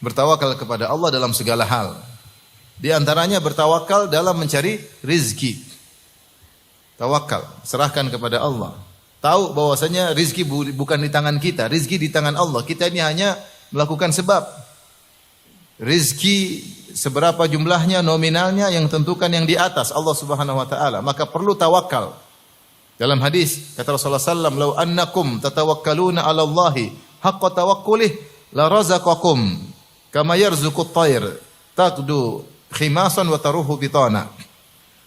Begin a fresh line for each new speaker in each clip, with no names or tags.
Bertawakal kepada Allah dalam segala hal. Di antaranya bertawakal dalam mencari rizki. Tawakal, serahkan kepada Allah. Tahu bahwasanya rizki bukan di tangan kita, rizki di tangan Allah. Kita ini hanya melakukan sebab. Rizki seberapa jumlahnya, nominalnya yang tentukan yang di atas Allah Subhanahu wa taala. Maka perlu tawakal. Dalam hadis kata Rasulullah sallallahu alaihi wasallam, "Lau annakum tatawakkaluna 'ala Allahi haqqa tawakkulih la razaqakum kama yarzuqut thair taqdu khimasan wa taruhu bitana."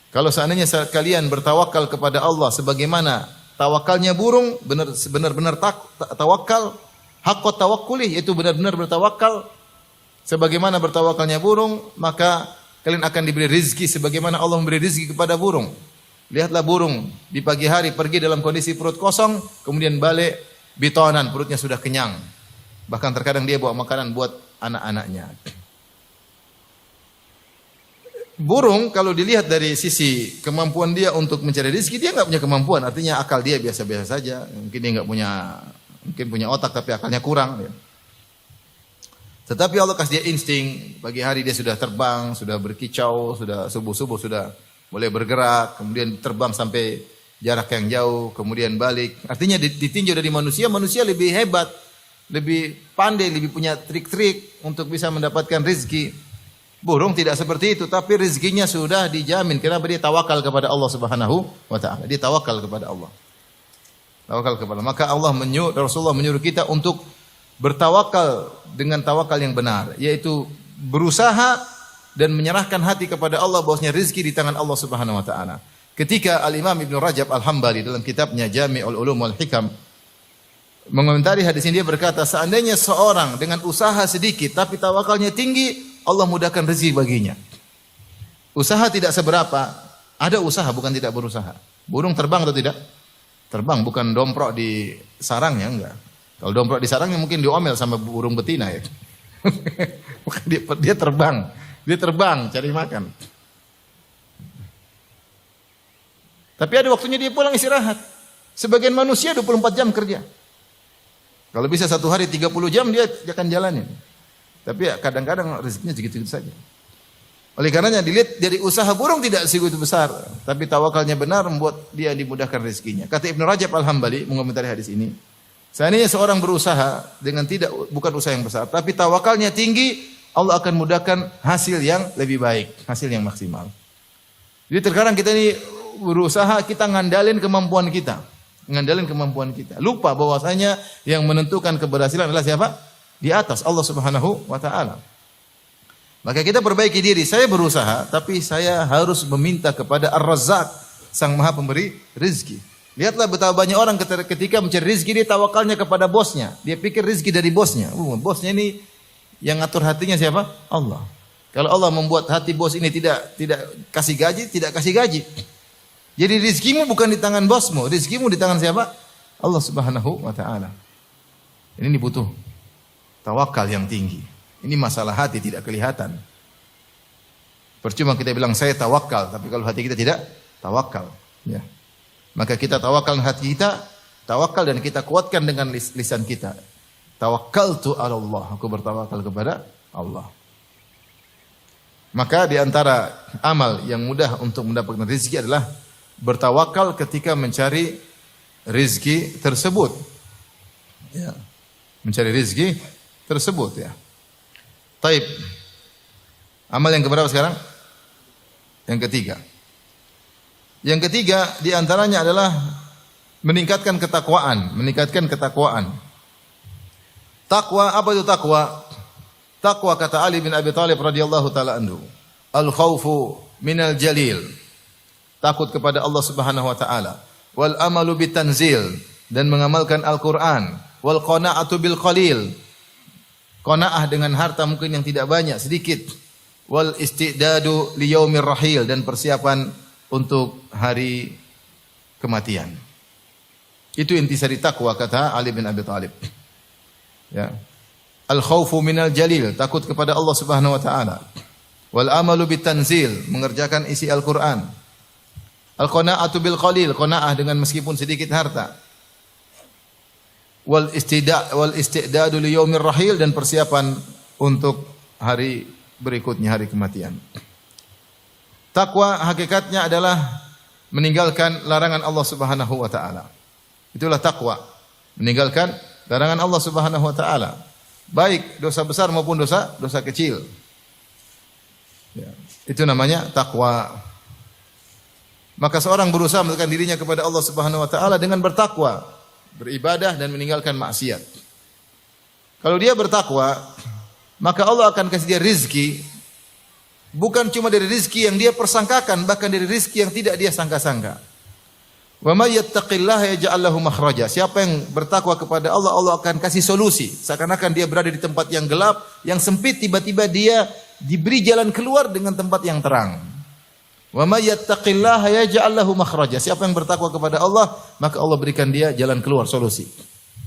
Kalau seandainya kalian bertawakal kepada Allah sebagaimana tawakalnya burung, benar-benar tawakal, haqqa tawakkulih, itu benar-benar bertawakal sebagaimana bertawakalnya burung, maka kalian akan diberi rizki sebagaimana Allah memberi rizki kepada burung. Lihatlah burung di pagi hari pergi dalam kondisi perut kosong, kemudian balik bitonan, perutnya sudah kenyang. Bahkan terkadang dia bawa makanan buat anak-anaknya. Burung kalau dilihat dari sisi kemampuan dia untuk mencari rezeki, dia nggak punya kemampuan. Artinya akal dia biasa-biasa saja. Mungkin dia nggak punya, mungkin punya otak tapi akalnya kurang. Ya. Tetapi Allah kasih dia insting. Pagi hari dia sudah terbang, sudah berkicau, sudah subuh-subuh sudah mulai bergerak, kemudian terbang sampai jarak yang jauh, kemudian balik. Artinya ditinjau dari manusia, manusia lebih hebat, lebih pandai, lebih punya trik-trik untuk bisa mendapatkan rezeki. Burung tidak seperti itu, tapi rezekinya sudah dijamin. Kenapa? Dia tawakal kepada Allah Subhanahu wa taala. Dia tawakal kepada Allah. Tawakal kepada Allah. Maka Rasulullah menyuruh kita untuk bertawakal dengan tawakal yang benar, yaitu berusaha dan menyerahkan hati kepada Allah bahwasanya rezeki di tangan Allah Subhanahu wa taala. Ketika Al-Imam Ibnu Rajab Al-Hambali dalam kitabnya Jami'ul Ulum wal Hikam mengomentari hadis ini, dia berkata, seandainya seorang dengan usaha sedikit tapi tawakalnya tinggi, Allah mudahkan rezeki baginya. Usaha tidak seberapa, ada usaha bukan tidak berusaha. Burung terbang atau tidak? Terbang, bukan domprok di sarangnya, enggak. Kalau domprok di sarangnya mungkin diomel sama burung betina ya. Bukan dia terbang. Dia terbang cari makan. Tapi ada waktunya dia pulang istirahat. Sebagian manusia 24 jam kerja. Kalau bisa satu hari 30 jam dia akan jalanin. Tapi kadang-kadang rezekinya segitu-gitu saja. Oleh karenanya dilihat dari usaha burung tidak segitu besar, tapi tawakalnya benar membuat dia dimudahkan rezekinya. Kata Ibnu Rajab Al-Hambali mengomentari hadis ini, seandainya seorang berusaha dengan bukan usaha yang besar, tapi tawakalnya tinggi, Allah akan mudahkan hasil yang lebih baik, hasil yang maksimal. Jadi terkadang kita ini berusaha, kita ngandalin kemampuan kita. Lupa bahwasanya yang menentukan keberhasilan adalah siapa? Di atas Allah Subhanahu wa taala. Maka kita perbaiki diri. Saya berusaha, tapi saya harus meminta kepada Ar-Razzaq, Sang Maha Pemberi rezeki. Lihatlah betapa banyak orang ketika mencari rezeki dia tawakalnya kepada bosnya. Dia pikir rezeki dari bosnya. Bosnya ini yang ngatur hatinya siapa? Allah. Kalau Allah membuat hati bos ini tidak kasih gaji, tidak kasih gaji. Jadi rezekimu bukan di tangan bosmu, rezekimu di tangan siapa? Allah Subhanahu wa taala. Ini butuh tawakal yang tinggi. Ini masalah hati tidak kelihatan. Percuma kita bilang saya tawakal, tapi kalau hati kita tidak tawakal, ya. Maka kita tawakal hati kita, tawakal dan kita kuatkan dengan lisan kita. Tawakkaltu 'ala Allah, aku bertawakal kepada Allah. Maka di antara amal yang mudah untuk mendapatkan rezeki adalah bertawakal ketika mencari rezeki tersebut. Ya. Mencari rezeki tersebut ya. Taib. Amal yang keberapa sekarang? Yang ketiga. Yang ketiga di antaranya adalah meningkatkan ketakwaan, Takwa, apa itu takwa? Takwa kata Ali bin Abi Thalib radhiyallahu taala anhu, al-khaufu minal jalil. Takut kepada Allah Subhanahu wa taala. Wal amalu bitanzil, dan mengamalkan Al-Qur'an. Wal qana'atu bil qalil. Qanaah dengan harta mungkin yang tidak banyak, sedikit. Wal istidadu li yaumir rahil, dan persiapan untuk hari kematian. Itu intisari takwa kata Ali bin Abi Thalib. Ya. Al-khaufu minal jalil, takut kepada Allah Subhanahu wa taala. Wal amalu bitanzil, mengerjakan isi Al-Qur'an. Al-qana'atu bil qalil, qanaah dengan meskipun sedikit harta. Wal istidadu li yaumir rahil, dan persiapan untuk hari berikutnya, hari kematian. Takwa hakikatnya adalah meninggalkan larangan Allah Subhanahu wa taala. Itulah takwa. Meninggalkan larangan Allah Subhanahu wa taala. Baik dosa besar maupun dosa kecil. Ya, itu namanya takwa. Maka seorang berusaha mendekatkan dirinya kepada Allah Subhanahu wa taala dengan bertakwa, beribadah dan meninggalkan maksiat. Kalau dia bertakwa, maka Allah akan kasih dia rizki, bukan cuma dari rizki yang dia persangkakan, bahkan dari rizki yang tidak dia sangka-sangka. Wa may yattaqillaha yaj'al lahu makhraja. Siapa yang bertakwa kepada Allah, Allah akan kasih solusi. Seakan-akan dia berada di tempat yang gelap, yang sempit, tiba-tiba dia diberi jalan keluar dengan tempat yang terang. Wa may yattaqillaha yaj'al lahu makhraja. Siapa yang bertakwa kepada Allah, maka Allah berikan dia jalan keluar, solusi.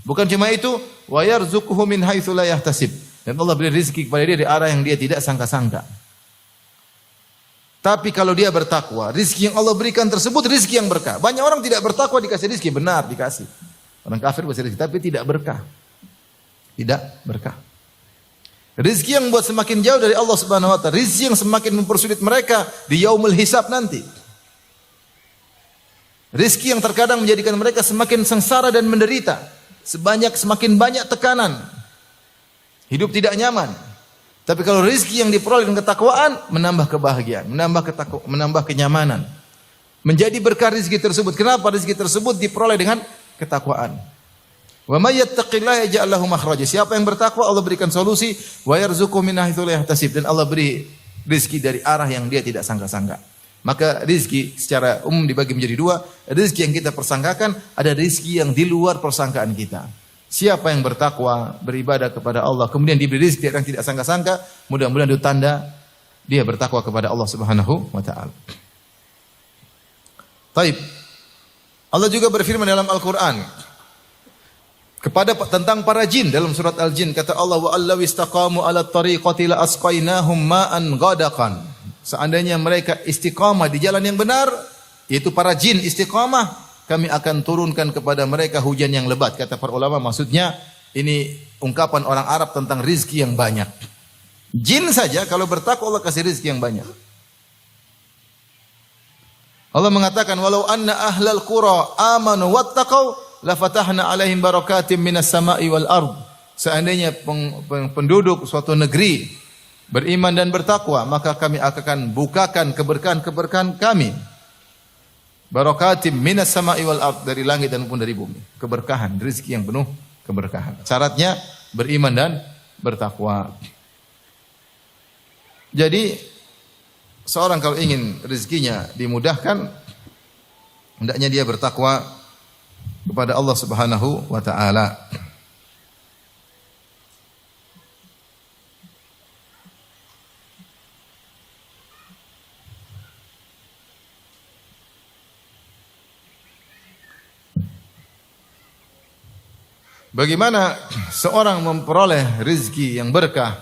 Bukan cuma itu, wa yarzuquhu min haitsu la yahtasib. Dan Allah beri rezeki kepada dia dari arah yang dia tidak sangka-sangka. Tapi kalau dia bertakwa, rezeki yang Allah berikan tersebut rezeki yang berkah. Banyak orang tidak bertakwa dikasih rezeki, benar dikasih. Orang kafir dikasih rezeki tapi tidak berkah. Tidak berkah. Rezeki yang buat semakin jauh dari Allah Subhanahu wa taala, rezeki yang semakin mempersulit mereka di yaumul hisab nanti. Rezeki yang terkadang menjadikan mereka semakin sengsara dan menderita, semakin banyak tekanan. Hidup tidak nyaman. Tapi kalau rezeki yang diperoleh dengan ketakwaan, menambah kebahagiaan, menambah kenyamanan. Menjadi berkah rezeki tersebut. Kenapa rezeki tersebut diperoleh dengan ketakwaan? Wa may yattaqillaha yaj'al lahu makhraja. Siapa yang bertakwa, Allah berikan solusi, wa yarzuquhu min haitsu la yahtasib, dan Allah beri rezeki dari arah yang dia tidak sangka-sangka. Maka rezeki secara umum dibagi menjadi dua. Rezeki yang kita persangkakan, ada rezeki yang di luar persangkaan kita. Siapa yang bertakwa, beribadah kepada Allah, kemudian diberi rezeki yang tidak sangka-sangka, mudah-mudahan itu tanda dia bertakwa kepada Allah Subhanahu wa taala. Taib. Allah juga berfirman dalam Al-Qur'an tentang para jin dalam surat Al-Jin, kata Allah, wa allaw istaqamu ala tariqati la asqainahum ma'an ghadaqan. Seandainya mereka istiqamah di jalan yang benar, yaitu para jin istiqamah, kami akan turunkan kepada mereka hujan yang lebat. Kata para ulama, maksudnya ini ungkapan orang Arab tentang rizki yang banyak. Jin saja kalau bertakwa Allah kasih rizki yang banyak. Allah mengatakan, walau anna ahlal qura amanu wattaqau la fatahna alaihim barakatim minas sama'i wal ard. Seandainya penduduk suatu negeri beriman dan bertakwa, maka kami akan bukakan keberkahan-keberkahan kami. Barakatim minas sama'i wal ard, dari langit dan pun dari bumi. Keberkahan, rezeki yang penuh keberkahan. Syaratnya beriman dan bertakwa. Jadi seorang kalau ingin rezekinya dimudahkan, hendaknya dia bertakwa kepada Allah Subhanahu wa taala. Bagaimana seorang memperoleh rezeki yang berkah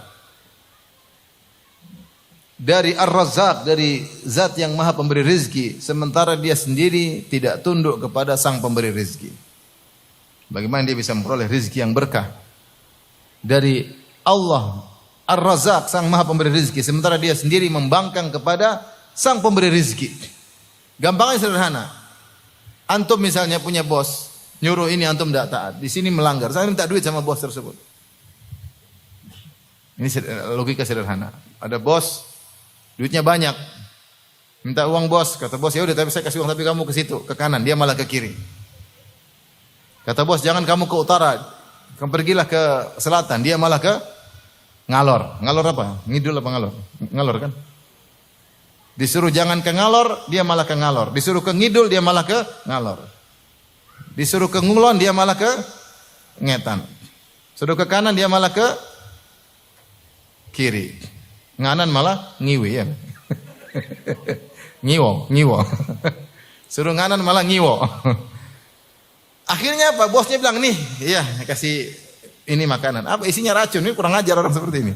dari Ar-Razzaq, dari zat yang maha pemberi rezeki, sementara dia sendiri tidak tunduk kepada sang pemberi rezeki? Bagaimana dia bisa memperoleh rezeki yang berkah dari Allah Ar-Razzaq, sang maha pemberi rezeki, sementara dia sendiri membangkang kepada sang pemberi rezeki? Gampangnya sederhana. Antum misalnya punya bos, nyuruh ini antum tidak taat, di sini melanggar, saya minta duit sama bos tersebut. Ini logika sederhana. Ada bos, duitnya banyak, minta uang bos, kata bos, ya udah tapi saya kasih uang, tapi kamu ke situ, ke kanan, dia malah ke kiri. Kata bos, jangan kamu ke utara, kamu pergilah ke selatan, dia malah ke ngalor. Ngalor apa? Ngidul apa ngalor? Ngalor kan? Disuruh jangan ke ngalor, dia malah ke ngalor. Disuruh ke ngidul, dia malah ke ngalor. Disuruh ke ngulon, dia malah ke ngetan. Suruh ke kanan, dia malah ke kiri. Nganan malah ngiwi ya. Ngiwo. Suruh nganan malah ngiwo. Akhirnya apa? Bosnya bilang, nih, iya kasih ini makanan. Apa isinya racun? Ini kurang ajar orang seperti ini.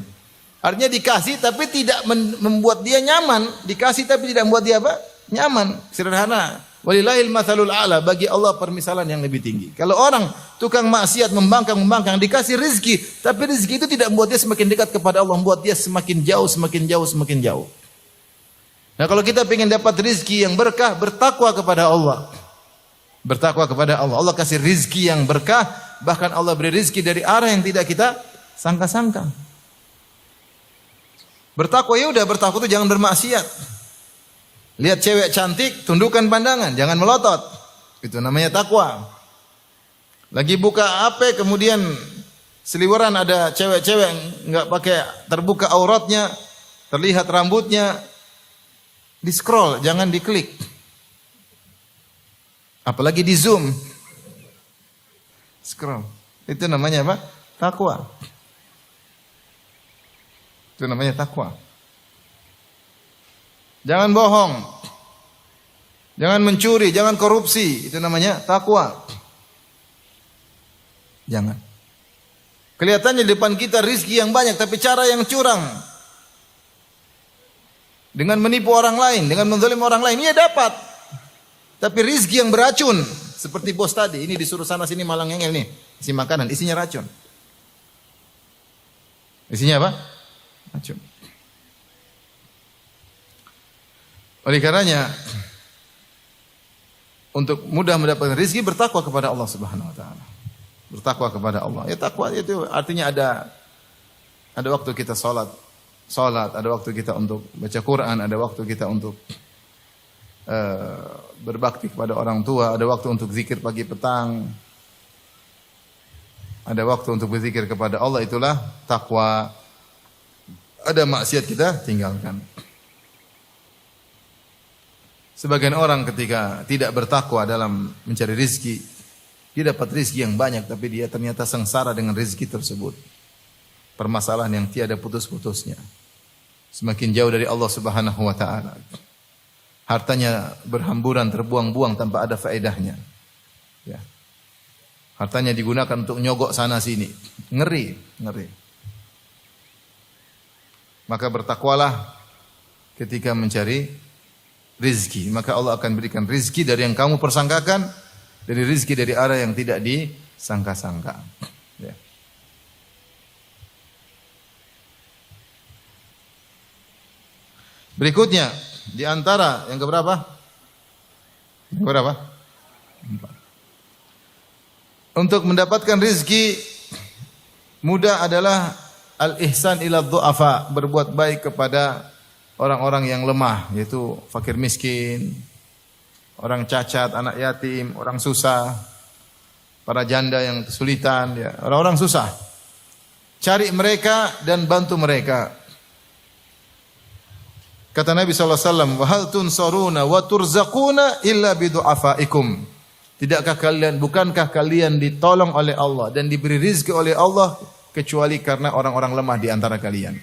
Artinya dikasih tapi tidak membuat dia nyaman. Dikasih tapi tidak membuat dia apa? Nyaman. Sederhana. Walillahil matsalul a'la, bagi Allah permisalan yang lebih tinggi. Kalau orang tukang maksiat membangkang dikasih rezeki, tapi rezeki itu tidak membuat dia semakin dekat kepada Allah, membuat dia semakin jauh, semakin jauh, semakin jauh. Nah, kalau kita ingin dapat rezeki yang berkah, bertakwa kepada Allah. Bertakwa kepada Allah. Allah kasih rezeki yang berkah, bahkan Allah beri rezeki dari arah yang tidak kita sangka-sangka. Bertakwa ya udah, bertakwa itu jangan bermaksiat. Lihat cewek cantik, tundukkan pandangan, jangan melotot. Itu namanya takwa. Lagi buka HP, kemudian seliweran ada cewek-cewek nggak pakai terbuka auratnya, terlihat rambutnya, di scroll, jangan diklik. Apalagi di zoom, scroll. Itu namanya apa? Takwa. Itu namanya takwa. Jangan bohong. Jangan mencuri, jangan korupsi. Itu namanya takwa. Jangan. Kelihatannya di depan kita rizki yang banyak, tapi cara yang curang. Dengan menipu orang lain, dengan menzalim orang lain, ia dapat. Tapi rizki yang beracun. Seperti bos tadi, ini disuruh sana sini malang ngengel nih. Isi makanan, isinya racun. Isinya apa? Racun. Oleh karenanya, untuk mudah mendapatkan rezeki, bertakwa kepada Allah Subhanahu wa taala. Bertakwa kepada Allah. Ya, takwa itu artinya ada waktu kita salat, ada waktu kita untuk baca Quran, ada waktu kita untuk berbakti kepada orang tua, ada waktu untuk zikir pagi petang. Ada waktu untuk berzikir kepada Allah, itulah takwa. Ada maksiat kita tinggalkan. Sebagian orang ketika tidak bertakwa dalam mencari rezeki, dia dapat rezeki yang banyak, tapi dia ternyata sengsara dengan rezeki tersebut. Permasalahan yang tiada putus-putusnya. Semakin jauh dari Allah Subhanahu wa taala. Hartanya berhamburan, terbuang-buang tanpa ada faedahnya. Ya. Hartanya digunakan untuk nyogok sana sini. Ngeri. Maka bertakwalah ketika mencari rizki, maka Allah akan berikan rizki dari yang kamu persangkakan, dari rizki dari arah yang tidak disangka-sangka. Ya. Berikutnya, di antara yang keberapa? Yang keberapa? 4. Untuk mendapatkan rizki mudah adalah al-ihsan ila dhu'afa, berbuat baik kepada orang-orang yang lemah, yaitu fakir miskin, orang cacat, anak yatim, orang susah, para janda yang kesulitan, ya, orang-orang susah. Cari mereka dan bantu mereka. Kata Nabi SAW, wa hal tunsaruna wa turzaquna illa bidu'afaikum. Bukankah kalian ditolong oleh Allah dan diberi rizki oleh Allah kecuali karena orang-orang lemah di antara kalian.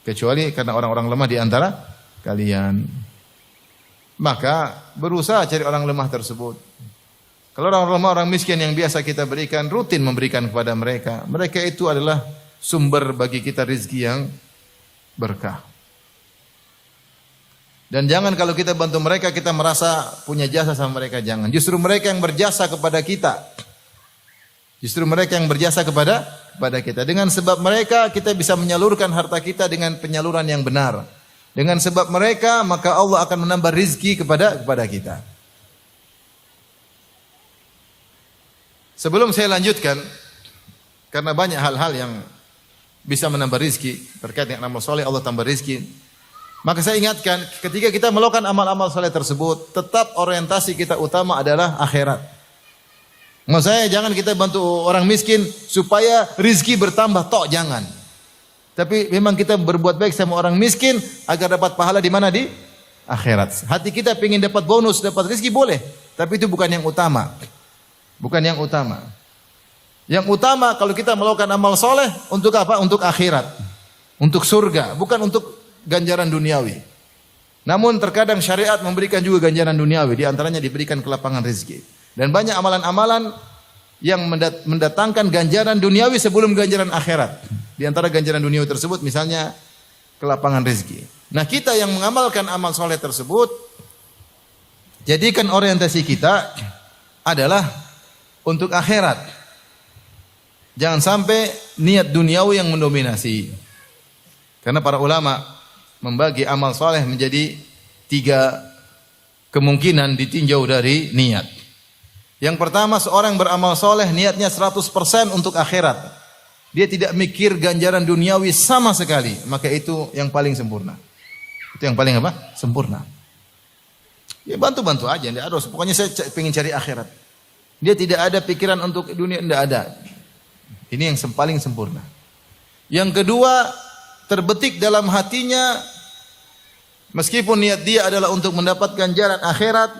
Kecuali karena orang-orang lemah di antara kalian. Maka berusaha cari orang lemah tersebut. Kalau orang lemah, orang miskin yang biasa kita berikan, rutin memberikan kepada mereka. Mereka itu adalah sumber bagi kita rezeki yang berkah. Dan jangan kalau kita bantu mereka, kita merasa punya jasa sama mereka. Jangan. Justru mereka yang berjasa kepada kita. Kepada kita. Dengan sebab mereka, kita bisa menyalurkan harta kita dengan penyaluran yang benar. Dengan sebab mereka, maka Allah akan menambah rizki kepada kita. Sebelum saya lanjutkan, karena banyak hal-hal yang bisa menambah rizki, terkait dengan amal soleh, Allah tambah rizki. Maka saya ingatkan, ketika kita melakukan amal-amal soleh tersebut, tetap orientasi kita utama adalah akhirat. Maksud saya jangan kita bantu orang miskin supaya rizki bertambah, jangan. Tapi memang kita berbuat baik sama orang miskin agar dapat pahala di mana? Di akhirat. Hati kita ingin dapat bonus, dapat rizki boleh, tapi itu bukan yang utama. Yang utama kalau kita melakukan amal soleh untuk apa? Untuk akhirat, untuk surga, bukan untuk ganjaran duniawi. Namun terkadang syariat memberikan juga ganjaran duniawi, di antaranya diberikan kelapangan rizki. Dan banyak amalan-amalan yang mendatangkan ganjaran duniawi sebelum ganjaran akhirat. Di antara ganjaran duniawi tersebut misalnya kelapangan rezeki. Nah, kita yang mengamalkan amal soleh tersebut, Jadikan orientasi kita adalah untuk akhirat. Jangan sampai niat duniawi yang mendominasi. Karena para ulama membagi amal soleh menjadi 3 kemungkinan ditinjau dari niat. Yang pertama, seorang beramal soleh niatnya 100% untuk akhirat. Dia tidak mikir ganjaran duniawi sama sekali. Maka itu yang paling sempurna. Itu yang paling apa? Sempurna. Ya bantu-bantu aja, tidak harus. Pokoknya saya ingin cari akhirat. Dia tidak ada pikiran untuk dunia, tidak ada. Ini yang paling sempurna. Yang kedua, terbetik dalam hatinya, meskipun niat dia adalah untuk mendapatkan ganjaran akhirat,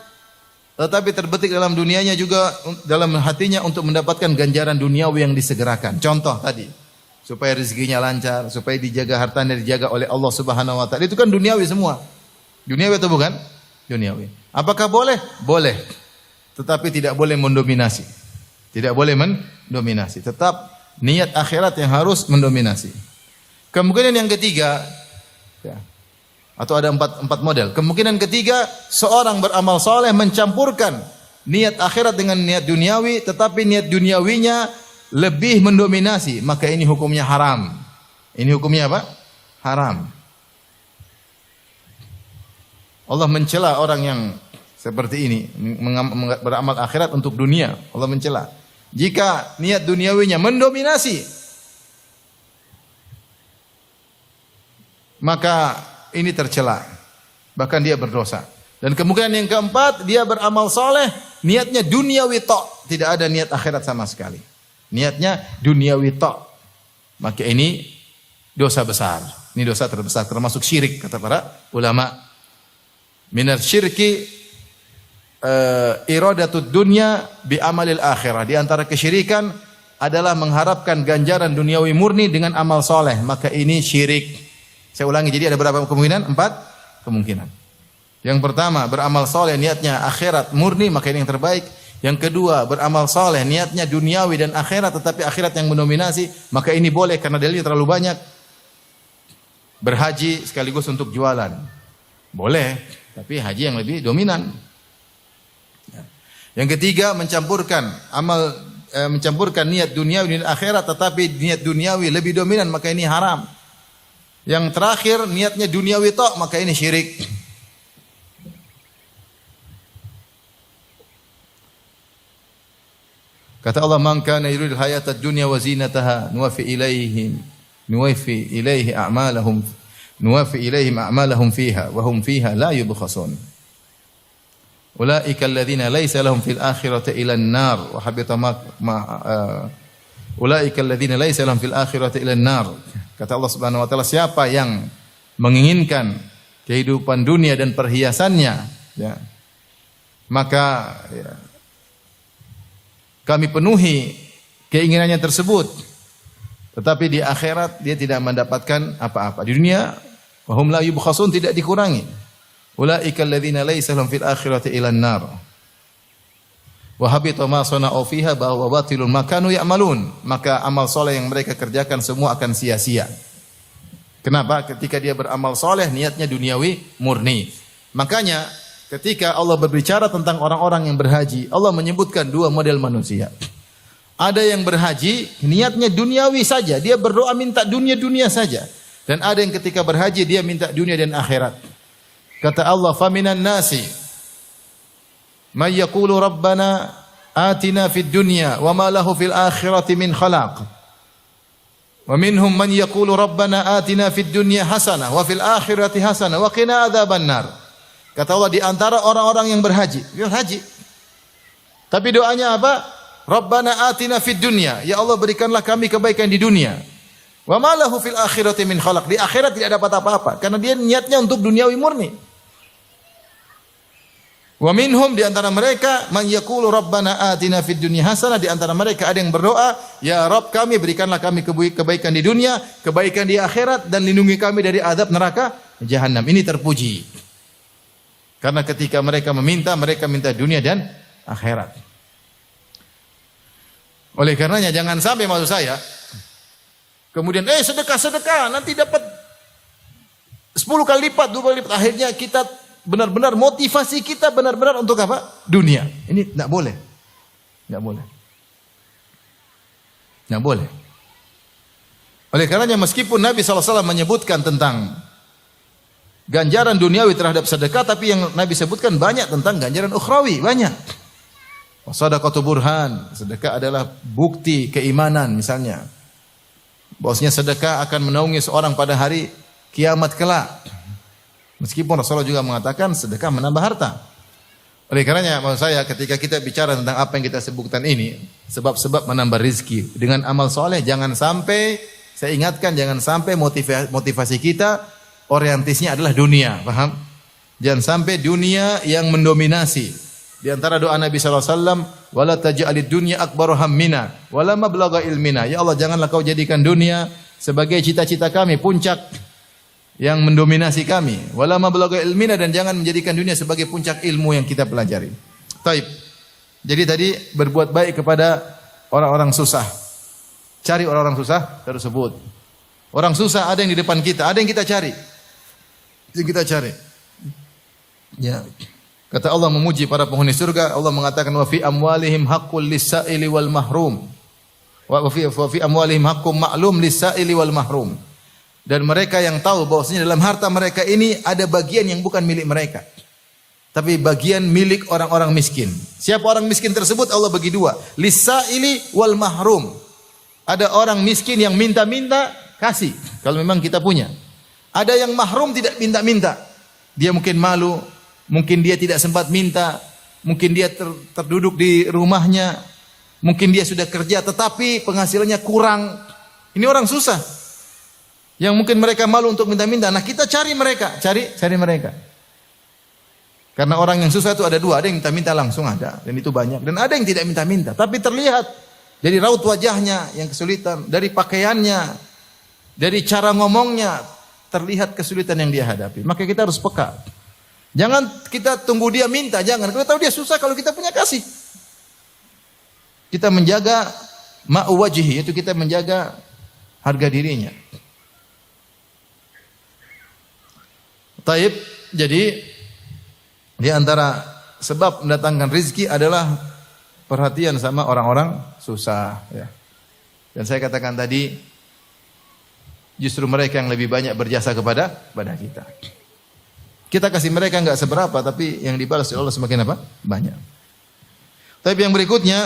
tetapi terbetik dalam dunianya juga, dalam hatinya untuk mendapatkan ganjaran duniawi yang disegerakan. Contoh tadi, supaya rezekinya lancar, supaya dijaga hartanya, dijaga oleh Allah Subhanahu wa taala. Itu kan duniawi semua. Duniawi atau bukan? Duniawi. Apakah boleh? Boleh. Tetapi tidak boleh mendominasi. Tidak boleh mendominasi. Tetap niat akhirat yang harus mendominasi. Kemungkinan yang ketiga, ya, atau ada empat model. Kemungkinan ketiga, seorang beramal soleh mencampurkan niat akhirat dengan niat duniawi, tetapi niat duniawinya lebih mendominasi. Maka ini hukumnya haram. Ini hukumnya apa? Haram. Allah mencela orang yang seperti ini, beramal akhirat untuk dunia. Allah mencela. Jika niat duniawinya mendominasi, maka ini tercela. Bahkan dia berdosa. Dan kemungkinan yang keempat, dia beramal soleh, niatnya duniawi tok. Tidak ada niat akhirat sama sekali. Niatnya duniawi tok. Maka ini dosa besar. Ini dosa terbesar, termasuk syirik, kata para ulama. Minar syirki iradatud dunya bi amalil akhirah. Di antara kesyirikan adalah mengharapkan ganjaran duniawi murni dengan amal soleh. Maka ini syirik. Saya ulangi, jadi ada berapa kemungkinan? 4 kemungkinan. Yang pertama, beramal soleh niatnya akhirat murni, maka ini yang terbaik. Yang kedua, beramal soleh niatnya duniawi dan akhirat, tetapi akhirat yang mendominasi, maka ini boleh karena dalilnya terlalu banyak. Berhaji sekaligus untuk jualan, boleh, tapi haji yang lebih dominan. Yang ketiga, mencampurkan niat duniawi dan akhirat, tetapi niat duniawi lebih dominan, maka ini haram. Yang terakhir, niatnya duniawi tok, maka ini syirik. Kata Allah, "Man kana yuridul hayatad dunya wa zinataha nuwaffi ilaihim a'malahum fiha wa hum fiha la yubkhasun. Ulaika alladziina laysa lahum fil akhirati illa an-nar wa habita ulaika alladziina laysa lahum fil akhirati illa an-nar." Kata Allah Subhanahu wa taala, siapa yang menginginkan kehidupan dunia dan perhiasannya, ya, maka ya, kami penuhi keinginannya tersebut. Tetapi di akhirat dia tidak mendapatkan apa-apa. Di dunia wahum la yubkhasun, tidak dikurangi. Ulaika alladziina laysa lahum fil akhirati illa an-nar. Wa habita ma sana'u fiha wa batilun ma kanu ya'malun. Maka amal soleh yang mereka kerjakan semua akan sia-sia. Kenapa? Ketika dia beramal soleh niatnya duniawi murni. Makanya ketika Allah berbicara tentang orang-orang yang berhaji, Allah menyebutkan 2 model manusia. Ada yang berhaji niatnya duniawi saja, dia berdoa minta dunia-dunia saja. Dan ada yang ketika berhaji dia minta dunia dan akhirat. Kata Allah, "Faminan nasi may yaqulu rabbana atina fid dunya wa ma lahu fil akhirati min khalaq. Wa minhum man yaqulu rabbana atina fid dunya hasanah wa fil akhirati hasanah wa qina adzabannar." Kata Allah, di antara orang-orang yang berhaji, dia haji. Tapi doanya apa? Rabbana atina fid dunya, ya Allah berikanlah kami kebaikan di dunia. Wa ma lahu fil akhirati min khalaq, di akhirat tidak dapat apa-apa karena dia niatnya untuk duniawi murni. Wa minhum, di antara mereka, man yaqulu rabbana atina fid dunya hasanah, di antara mereka ada yang berdoa, ya Rabb kami berikanlah kami kebaikan di dunia, kebaikan di akhirat, dan lindungi kami dari azab neraka jahanam. Ini terpuji. Karena ketika mereka minta dunia dan akhirat. Oleh karenanya jangan sampai, maksud saya, kemudian sedekah nanti dapat 10 kali lipat, 20 kali lipat. Akhirnya kita benar-benar motivasi kita benar-benar untuk apa? Dunia. Ini tidak boleh. Tidak boleh. Tidak boleh. Oleh karenanya meskipun Nabi SAW menyebutkan tentang ganjaran duniawi terhadap sedekah, tapi yang Nabi sebutkan banyak tentang ganjaran ukhrawi, banyak. Shadaqatu burhan, sedekah adalah bukti keimanan misalnya. Bahwasanya sedekah akan menaungi seorang pada hari kiamat kelak. Meskipun Rasulullah juga mengatakan sedekah menambah harta. Oleh karenanya maksud saya ketika kita bicara tentang apa yang kita sebutkan ini, sebab-sebab menambah rizki dengan amal soleh, jangan sampai, saya ingatkan, jangan sampai motivasi kita orientisnya adalah dunia, paham? Jangan sampai dunia yang mendominasi. Di antara doa Nabi SAW, wala taj'alid dunya akbaru hammina wala mablagha ilmina. Ya Allah, janganlah kau jadikan dunia sebagai cita-cita kami, puncak yang mendominasi kami. Wala mablagha ilmina, dan jangan menjadikan dunia sebagai puncak ilmu yang kita pelajari. Taib. Jadi tadi berbuat baik kepada orang-orang susah. Cari orang-orang susah tersebut. Orang susah ada yang di depan kita, ada yang kita cari. Yang kita cari. Ya. Kata Allah memuji para penghuni surga, Allah mengatakan wa fi amwalihim haqqul lis-sa'ili wal mahrum. Wa fi amwalihim haqqum ma'lum lis-sa'ili wal mahrum. Dan mereka yang tahu bahwasanya dalam harta mereka ini ada bagian yang bukan milik mereka, tapi bagian milik orang-orang miskin. Siapa orang miskin tersebut? Allah bagi dua, lis-sa'ili wal mahrum. Ada orang miskin yang minta-minta, kasih kalau memang kita punya. Ada yang mahrum tidak minta-minta. Dia mungkin malu, mungkin dia tidak sempat minta, mungkin dia terduduk di rumahnya, mungkin dia sudah kerja tetapi penghasilannya kurang. Ini orang susah, yang mungkin mereka malu untuk minta-minta. Nah kita cari mereka, cari mereka. Karena orang yang susah itu ada dua, ada yang minta-minta langsung ada, dan itu banyak. Dan ada yang tidak minta-minta, tapi terlihat dari raut wajahnya yang kesulitan, dari pakaiannya, dari cara ngomongnya, terlihat kesulitan yang dia hadapi. Maka kita harus peka. Jangan kita tunggu dia minta, jangan. Kita tahu dia susah, kalau kita punya kasih. Kita menjaga ma'u wajhi, itu kita menjaga harga dirinya. Taib, jadi di antara sebab mendatangkan rizki adalah perhatian sama orang-orang susah. Ya. Dan saya katakan tadi, justru mereka yang lebih banyak berjasa kepada kita. Kita kasih mereka enggak seberapa, tapi yang dibalas oleh Allah semakin apa? Banyak. Tapi yang berikutnya,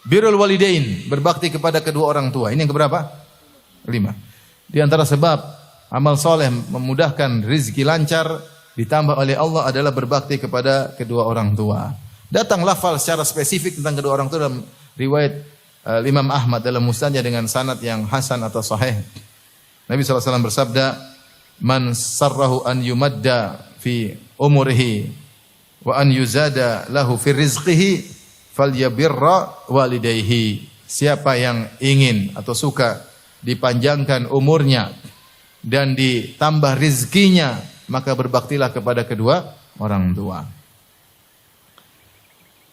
birrul walidain, berbakti kepada kedua orang tua. Ini yang keberapa? 5. Di antara sebab amal soleh memudahkan rizki lancar ditambah oleh Allah adalah berbakti kepada kedua orang tua. Datang lafal secara spesifik tentang kedua orang tua dalam riwayat Imam Ahmad dalam musnadnya dengan sanad yang hasan atau sahih. Nabi SAW bersabda, man sarrahu an yumadda fi umurihi wa an yuzada lahu fi rizqihi falyabirra walidayhi. Siapa yang ingin atau suka dipanjangkan umurnya dan ditambah rizkinya, maka berbaktilah kepada kedua orang tua.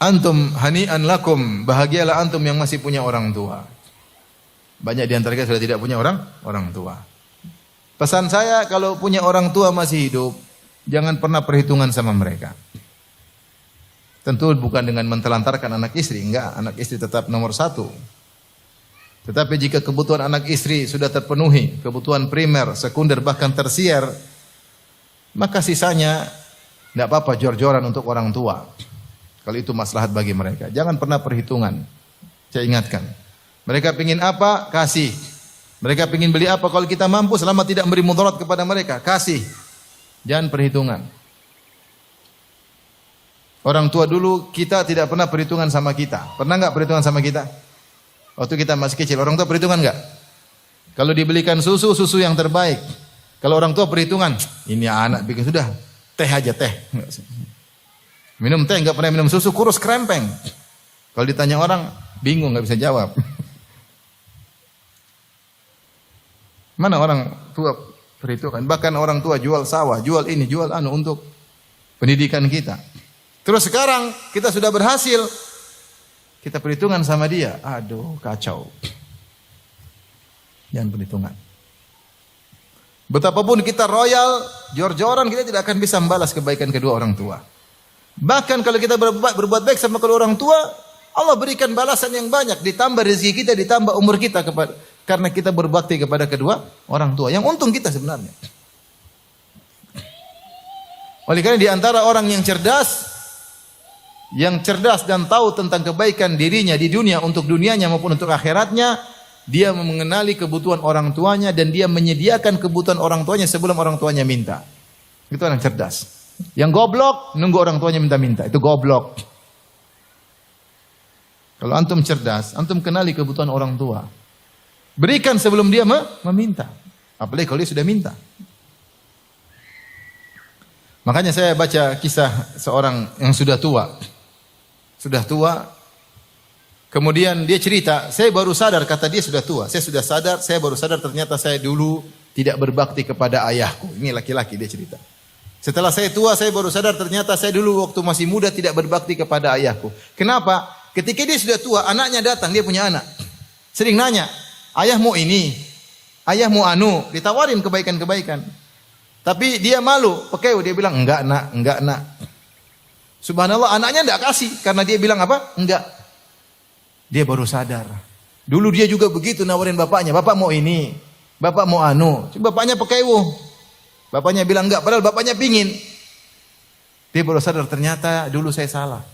Antum hani'an lakum, bahagialah antum yang masih punya orang tua. Banyak di antara kita sudah tidak punya orang tua. Pesan saya, kalau punya orang tua masih hidup, jangan pernah perhitungan sama mereka. Tentu bukan dengan mentelantarkan anak istri, enggak, anak istri tetap nomor 1. Tetapi jika kebutuhan anak istri sudah terpenuhi, kebutuhan primer, sekunder, bahkan tersier, maka sisanya enggak apa-apa jor-joran untuk orang tua. Kalau itu maslahat bagi mereka. Jangan pernah perhitungan. Saya ingatkan. Mereka pingin apa? Kasih. Mereka ingin beli apa, kalau kita mampu selama tidak memberi mudarat kepada mereka, kasih. Jangan perhitungan. Orang tua dulu kita tidak pernah perhitungan sama kita. Pernah enggak perhitungan sama kita? Waktu kita masih kecil, orang tua perhitungan enggak? Kalau dibelikan susu yang terbaik. Kalau orang tua perhitungan, ini anak bikin sudah, teh aja teh. Minum teh enggak pernah minum susu, kurus krempeng. Kalau ditanya orang, bingung enggak bisa jawab. Mana orang tua perhitungan? Bahkan orang tua jual sawah, jual ini, jual anu untuk pendidikan kita. Terus sekarang kita sudah berhasil, kita perhitungan sama dia. Aduh, kacau. Jangan perhitungan. Betapapun kita royal, jor-joran, kita tidak akan bisa membalas kebaikan kedua orang tua. Bahkan kalau kita berbuat baik sama kedua orang tua, Allah berikan balasan yang banyak, ditambah rezeki kita, ditambah umur kita karena kita berbakti kepada kedua orang tua. Yang untung kita sebenarnya. Oleh karena di antara orang yang cerdas dan tahu tentang kebaikan dirinya di dunia untuk dunianya maupun untuk akhiratnya, dia mengenali kebutuhan orang tuanya dan dia menyediakan kebutuhan orang tuanya sebelum orang tuanya minta. Itu orang cerdas. Yang goblok nunggu orang tuanya minta-minta, itu goblok. Kalau antum cerdas, antum kenali kebutuhan orang tua. Berikan sebelum dia meminta. Apalagi kalau dia sudah minta. Makanya saya baca kisah seorang yang sudah tua. Sudah tua. Kemudian dia cerita, saya baru sadar, kata dia sudah tua. Saya sudah sadar, saya baru sadar ternyata saya dulu tidak berbakti kepada ayahku. Ini laki-laki dia cerita. Setelah saya tua, saya baru sadar ternyata saya dulu waktu masih muda tidak berbakti kepada ayahku. Kenapa? Ketika dia sudah tua, anaknya datang, dia punya anak. Sering nanya, ayahmu ini, ayahmu anu, ditawarin kebaikan-kebaikan. Tapi dia malu, pekeu, dia bilang, enggak nak. Subhanallah, anaknya enggak kasih, karena dia bilang apa? Enggak. Dia baru sadar. Dulu dia juga begitu nawarin bapaknya. Bapak mau ini. Bapak mau anu. Bapaknya pekeu. Bapaknya bilang enggak. Padahal bapaknya pingin. Dia baru sadar ternyata dulu saya salah.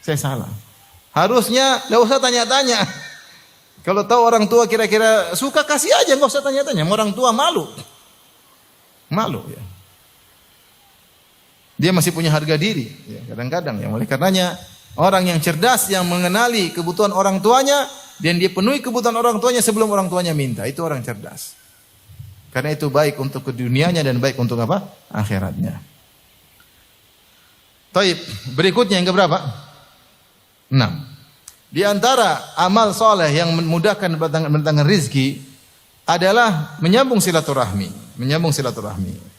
Saya salah. Harusnya enggak usah tanya-tanya. Kalau tahu orang tua kira-kira suka, kasih aja. Enggak usah tanya-tanya. Orang tua malu. Malu ya. Dia masih punya harga diri. Ya, kadang-kadang ya. Oleh karenanya orang yang cerdas, yang mengenali kebutuhan orang tuanya, dan dia penuhi kebutuhan orang tuanya sebelum orang tuanya minta. Itu orang cerdas. Karena itu baik untuk ke dunianya dan baik untuk apa? Akhiratnya. Taib. Berikutnya yang keberapa? 6. Di antara amal soleh yang memudahkan mendatangkan rizki adalah menyambung silaturahmi. Menyambung silaturahmi.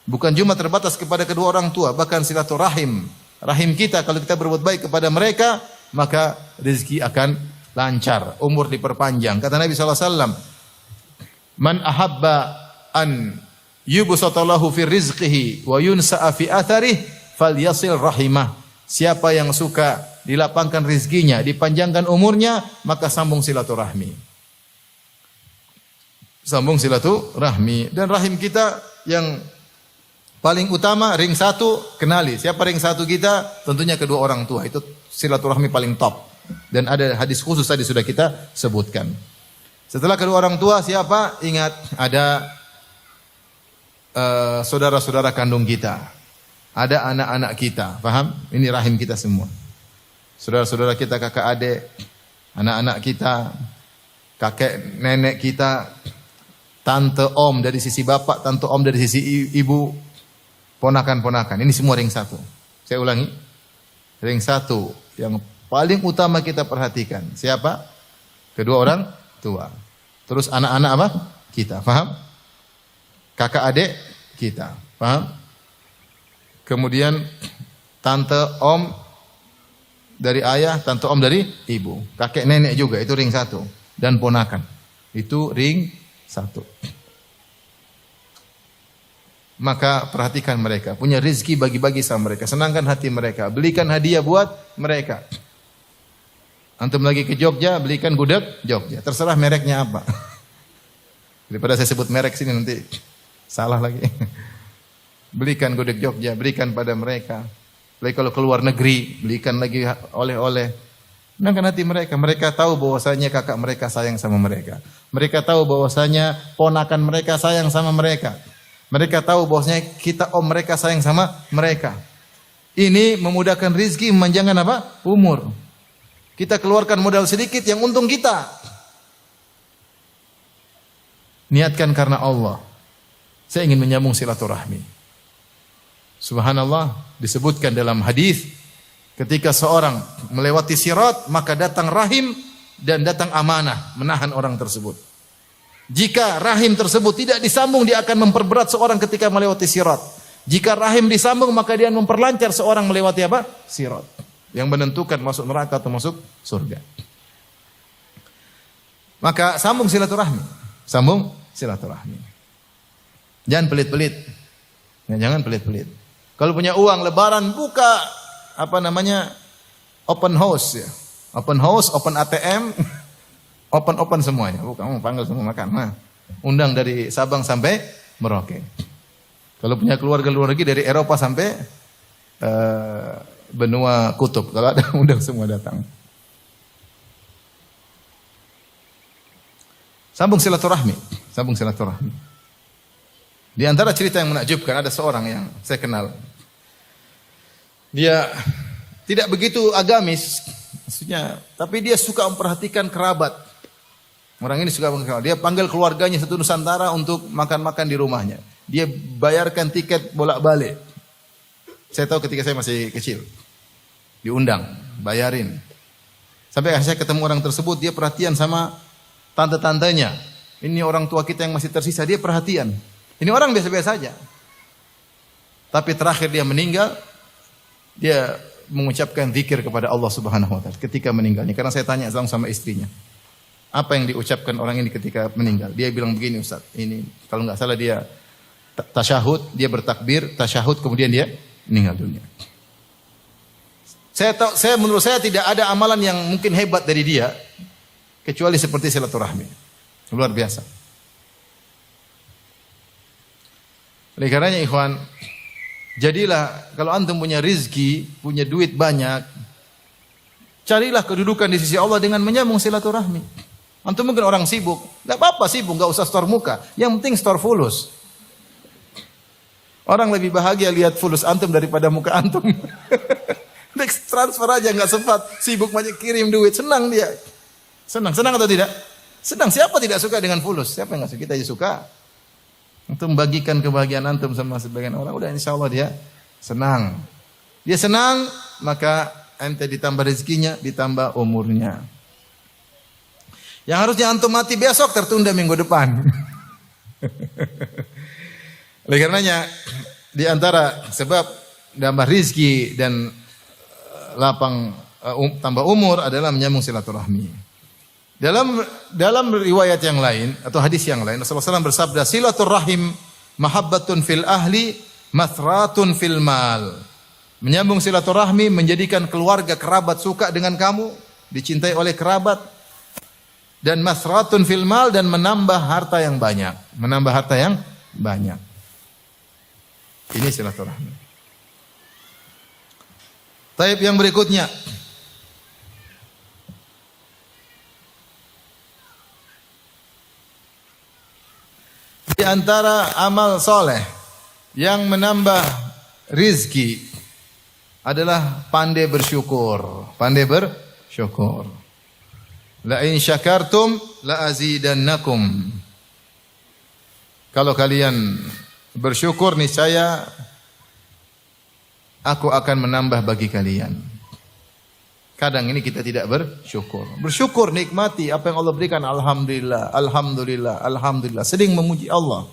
Bukan cuma terbatas kepada kedua orang tua, bahkan silaturahim. Rahim kita, kalau kita berbuat baik kepada mereka, maka rezeki akan lancar, umur diperpanjang. Kata Nabi SAW, Man ahabba an yubsatallahu fi rizqihi wa yunsa'a fi atharih falyasil rahimah. Siapa yang suka dilapangkan rizkinya, dipanjangkan umurnya, maka sambung silaturahmi. Sambung silaturahmi. Dan rahim kita yang paling utama, ring 1, kenali. Siapa ring 1 kita? Tentunya kedua orang tua. Itu silaturahmi paling top. Dan ada hadis khusus tadi sudah kita sebutkan. Setelah kedua orang tua, siapa? Ingat, ada saudara-saudara kandung kita. Ada anak-anak kita. Paham? Ini rahim kita semua. Saudara-saudara kita, kakak adik, anak-anak kita, kakek nenek kita, tante om dari sisi bapak, tante om dari sisi ibu, ponakan-ponakan. Ini semua ring 1. Saya ulangi. Ring 1 yang paling utama kita perhatikan. Siapa? Kedua orang tua. Terus anak-anak apa? Kita. Paham? Kakak adik kita. Paham? Kemudian tante om dari ayah, tante om dari ibu. Kakek nenek juga. Itu ring 1. Dan ponakan. Itu ring 1. Maka perhatikan mereka, punya rezeki bagi-bagi sama mereka, senangkan hati mereka, belikan hadiah buat mereka. Antum lagi ke Jogja, belikan gudeg Jogja, terserah mereknya apa. Daripada saya sebut merek sini nanti salah lagi. Belikan gudeg Jogja, berikan pada mereka. Lagi kalau keluar negeri, belikan lagi oleh-oleh. Senangkan hati mereka, mereka tahu bahwasanya kakak mereka sayang sama mereka. Mereka tahu bahwasanya ponakan mereka sayang sama mereka. Mereka tahu bahwasanya kita mereka sayang sama mereka. Ini memudahkan rizki, memanjangkan apa? Umur. Kita keluarkan modal sedikit yang untung kita. Niatkan karena Allah. Saya ingin menyambung silaturahmi. Subhanallah, disebutkan dalam hadis ketika seorang melewati sirat, maka datang rahim dan datang amanah menahan orang tersebut. Jika rahim tersebut tidak disambung, dia akan memperberat seorang ketika melewati sirat. Jika rahim disambung, maka dia memperlancar seorang melewati apa? Sirat. Yang menentukan masuk neraka atau masuk surga. Maka sambung silaturahmi. Sambung silaturahmi. Jangan pelit-pelit. Ya, jangan pelit-pelit. Kalau punya uang lebaran buka open house ya. Open house, open ATM, open semuanya. Kamu panggil semua makan. Nah, undang dari Sabang sampai Merauke. Kalau punya keluarga luar negeri dari Eropa sampai benua kutub. Kalau ada undang semua datang. Sambung silaturahmi. Di antara cerita yang menakjubkan ada seorang yang saya kenal. Dia tidak begitu agamis, maksudnya, tapi dia suka memperhatikan kerabat. Orang ini suka memperhatikan. Dia panggil keluarganya satu Nusantara untuk makan-makan di rumahnya. Dia bayarkan tiket bolak-balik. Saya tahu ketika saya masih kecil. Diundang, bayarin. Sampai saya ketemu orang tersebut, dia perhatian sama tante-tantenya. Ini orang tua kita yang masih tersisa, dia perhatian. Ini orang biasa-biasa saja. Tapi terakhir dia meninggal, dia mengucapkan zikir kepada Allah Subhanahu wa taala ketika meninggalnya. Karena saya tanya langsung sama istrinya. Apa yang diucapkan orang ini ketika meninggal? Dia bilang begini, Ustaz. Ini kalau enggak salah dia tasyahud, dia bertakbir, tasyahud kemudian dia meninggal dunia. Menurut saya tidak ada amalan yang mungkin hebat dari dia kecuali seperti silaturahmi. Luar biasa. Oleh karenanya ikhwan, jadilah kalau antum punya rizki, punya duit banyak, carilah kedudukan di sisi Allah dengan menyambung silaturahmi. Antum mungkin orang sibuk, enggak apa-apa sibuk, enggak usah store muka, yang penting store fulus. Orang lebih bahagia lihat fulus antum daripada muka antum. Next transfer aja enggak sempat, sibuk banyak kirim duit, senang dia. Senang atau tidak? Senang. Siapa tidak suka dengan fulus? Siapa yang enggak suka? Kita aja suka. Antum bagikan kebahagiaan antum sama sebagian orang, udah insyaallah dia senang. Dia senang, maka ente ditambah rezekinya, ditambah umurnya. Yang harusnya antum mati besok tertunda minggu depan. Oleh karenanya di antara sebab nambah rezeki dan lapang tambah umur adalah menyambung silaturahmi. Dalam riwayat yang lain atau hadis yang lain Rasulullah SAW bersabda, silaturahim mahabbatun fil ahli mathratun fil mal. Menyambung silaturahmi menjadikan keluarga kerabat suka dengan kamu, dicintai oleh kerabat, dan mathratun fil mal, dan menambah harta yang banyak. Ini silaturahmi. Taib yang berikutnya. Di antara amal soleh yang menambah rizki adalah pandai bersyukur. La in syakartum la azidannakum. Kalau kalian bersyukur niscaya aku akan menambah bagi kalian. Kadang ini kita tidak bersyukur. Bersyukur, nikmati apa yang Allah berikan. Alhamdulillah, alhamdulillah, alhamdulillah. Sering memuji Allah.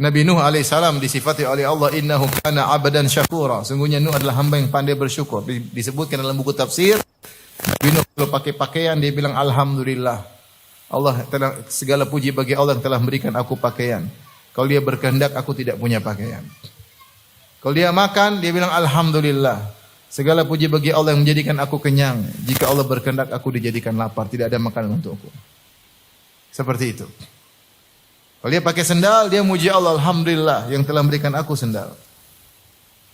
Nabi Nuh alaihissalam disifati oleh Allah, innahu kana abadan syakura. Sungguhnya Nuh adalah hamba yang pandai bersyukur. Disebutkan dalam buku tafsir, Nabi Nuh kalau pakai pakaian dia bilang alhamdulillah. Allah telah, segala puji bagi Allah yang telah memberikan aku pakaian. Kalau dia berkehendak aku tidak punya pakaian. Kalau dia makan dia bilang alhamdulillah. Segala puji bagi Allah yang menjadikan aku kenyang. Jika Allah berkehendak aku dijadikan lapar, tidak ada makanan untukku. Seperti itu. Kalau dia pakai sendal, dia muji Allah, alhamdulillah yang telah memberikan aku sendal.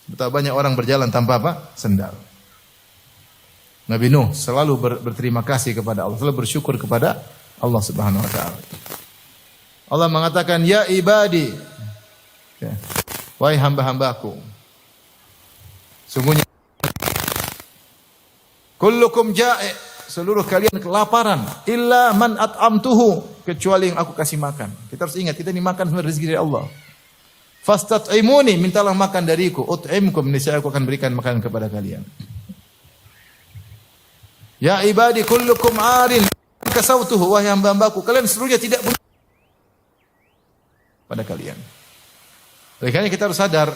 Betapa banyak orang berjalan tanpa apa? Sendal. Nabi Nuh selalu berterima kasih kepada Allah, selalu bersyukur kepada Allah Subhanahu wa taala. Allah mengatakan, "Ya ibadi." Ya. Wahai hamba-hambaku. Sungguhnya kullukum ja'i, seluruh kalian kelaparan, illa man at'amtuhu, kecuali yang aku kasih makan. Kita harus ingat, kita ini makan sebenarnya rezeki dari Allah. Fastat'imuni, mintalah makan dariku, ut'imkum, niscaya aku akan berikan makanan kepada kalian. Ya ibadi kullukum arin kasautuhu, wahai hamba-hambaku, kalian seluruhnya tidak punya pada kalian. Oleh karena kita harus sadar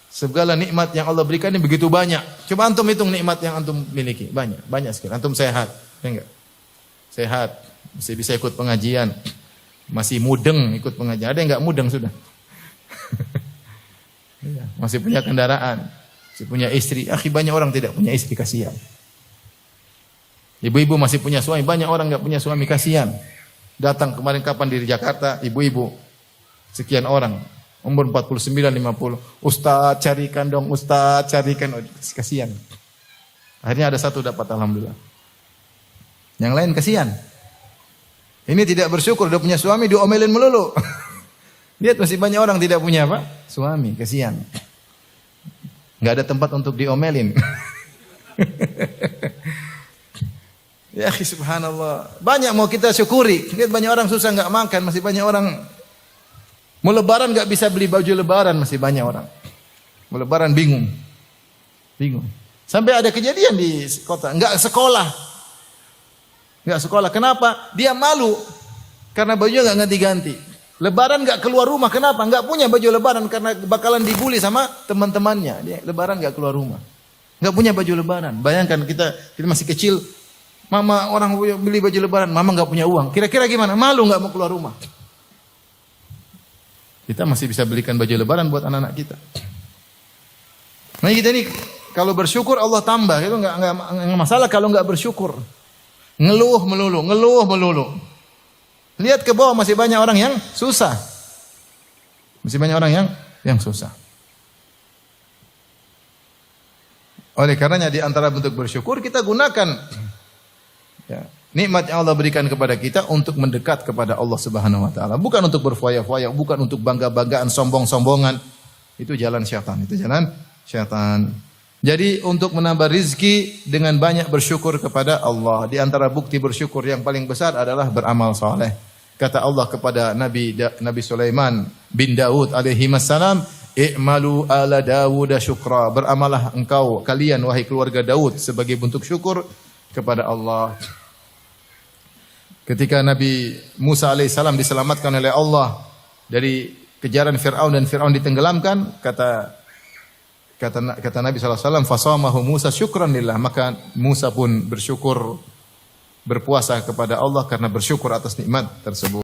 segala nikmat yang Allah berikan ini begitu banyak. Coba antum hitung nikmat yang antum miliki, banyak sekali. Antum sehat, ya enggak? Sehat, masih bisa ikut pengajian, masih mudeng ikut pengajian. Ada yang nggak mudeng sudah. Masih punya kendaraan, masih punya istri. Akhi, banyak orang tidak punya istri, kasihan. Ibu-ibu masih punya suami, banyak orang nggak punya suami, kasihan. Datang kemarin kapan di Jakarta, ibu-ibu sekian orang, umur 49, 50. Ustaz carikan dong, Ustaz carikan. Oh, kasihan. Akhirnya ada satu dapat, alhamdulillah. Yang lain kasihan. Ini tidak bersyukur, udah punya suami, diomelin melulu. Lihat masih banyak orang tidak punya apa? Suami, kasihan. Nggak ada tempat untuk diomelin. Ya akhi, subhanallah. Banyak mau kita syukuri. Lihat banyak orang susah nggak makan, masih banyak orang mau lebaran nggak bisa beli baju lebaran, masih banyak orang. Mau lebaran bingung. Bingung. Sampai ada kejadian di kota, nggak sekolah. Nggak sekolah. Kenapa? Dia malu karena bajunya nggak ganti-ganti. Lebaran nggak keluar rumah. Kenapa? Nggak punya baju lebaran karena bakalan dibully sama teman-temannya. Dia lebaran nggak keluar rumah. Nggak punya baju lebaran. Bayangkan kita masih kecil. Mama orang beli baju lebaran, mama nggak punya uang. Kira-kira gimana? Malu nggak mau keluar rumah. Kita masih bisa belikan baju lebaran buat anak-anak kita. Nah kita ini kalau bersyukur Allah tambah. Itu nggak masalah kalau nggak bersyukur. Ngeluh melulu. Lihat ke bawah masih banyak orang yang susah. Masih banyak orang yang susah. Oleh karenanya di antara bentuk bersyukur kita gunakan ya, nikmat yang Allah berikan kepada kita untuk mendekat kepada Allah Subhanahu wa taala, bukan untuk berfoya-foya, bukan untuk bangga-banggaan, sombong-sombongan. Itu jalan syaitan, Jadi untuk menambah rizki dengan banyak bersyukur kepada Allah. Di antara bukti bersyukur yang paling besar adalah beramal saleh. Kata Allah kepada Nabi Sulaiman bin Daud alaihi wassalam, "I'malu ala Dawud syukra." Beramalah kalian wahai keluarga Daud sebagai bentuk syukur kepada Allah. Ketika Nabi Musa alaihissalam diselamatkan oleh Allah dari kejaran Fir'aun dan Fir'aun ditenggelamkan, kata Nabi SAW, fasamahu Musa syukran lillah. Maka Musa pun bersyukur, berpuasa kepada Allah karena bersyukur atas nikmat tersebut.